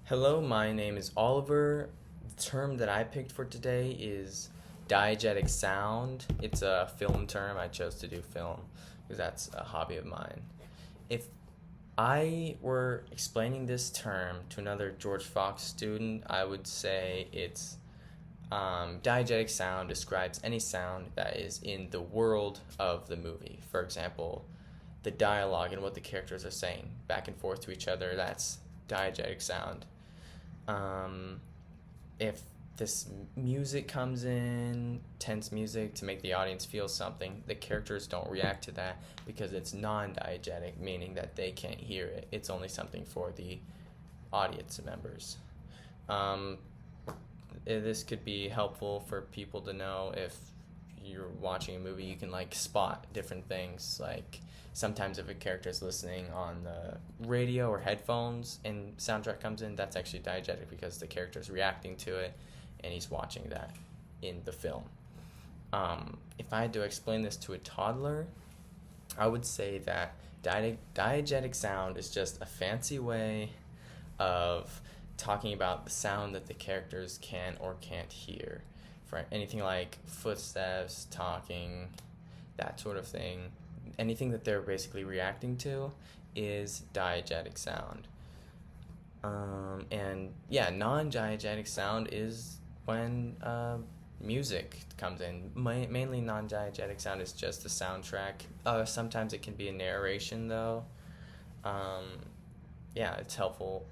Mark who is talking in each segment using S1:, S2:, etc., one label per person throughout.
S1: Hello, my name is Oliver. The term that I picked for today is diegetic sound. It's a film term. I chose to do film because that's a hobby of mine. If I were explaining this term to another George Fox student, I would say it's diegetic sound describes any sound that is in the world of the movie. For example, the dialogue and what the characters are saying back and forth to each other, that's diegetic sound. um, if this music comes in, tense music to make the audience feel something, the characters don't react to that because it's non-diegetic, meaning that they can't hear it. It's only something for the audience members. Um, this could be helpful for people to know if you're watching a movie, you can like spot different things. Like sometimes if a character is listening on the radio or headphones and soundtrack comes in, that's actually diegetic because the character is reacting to it and he's watching that in the film. If I had to explain this to a toddler, I would say that diegetic sound is just a fancy way of talking about the sound that the characters can or can't hear. For anything like footsteps, talking, that sort of thing, anything that they're basically reacting to is diegetic sound. And yeah, non-diegetic sound is when music comes in. Mainly non-diegetic sound is just the soundtrack. Sometimes it can be a narration though. Um, yeah, it's helpful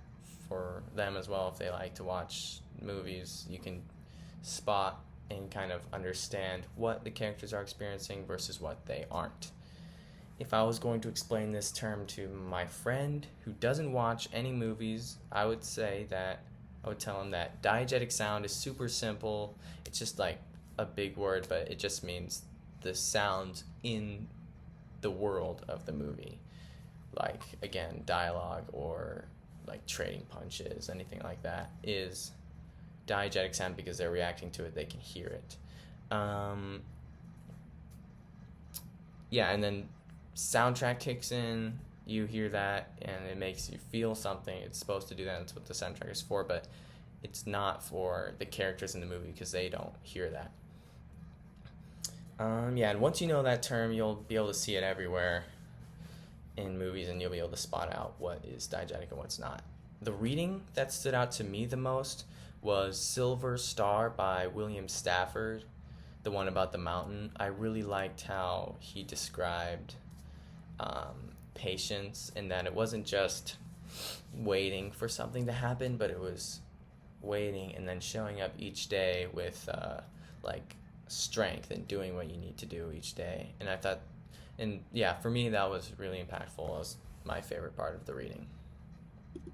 S1: for them as well if they like to watch movies. You can spot and kind of understand what the characters are experiencing versus what they aren't. If I was going to explain this term to my friend who doesn't watch any movies, I would tell him that diegetic sound is super simple. It's just like a big word, but it just means the sounds in the world of the movie. Like, again, dialogue or like trading punches, anything like that is diegetic sound because they're reacting to it, they can hear it. Yeah, and then soundtrack kicks in, you hear that, and it makes you feel something. It's supposed to do that. That's what the soundtrack is for, but it's not for the characters in the movie because they don't hear that. Yeah, and once you know that term, you'll be able to see it everywhere in movies, and you'll be able to spot out what is diegetic and what's not. The reading that stood out to me the most was Silver Star by William Stafford, the one about the mountain. I really liked how he described patience, and that it wasn't just waiting for something to happen, but it was waiting and then showing up each day with like strength and doing what you need to do each day. And I thought, and yeah, for me that was really impactful. It was my favorite part of the reading.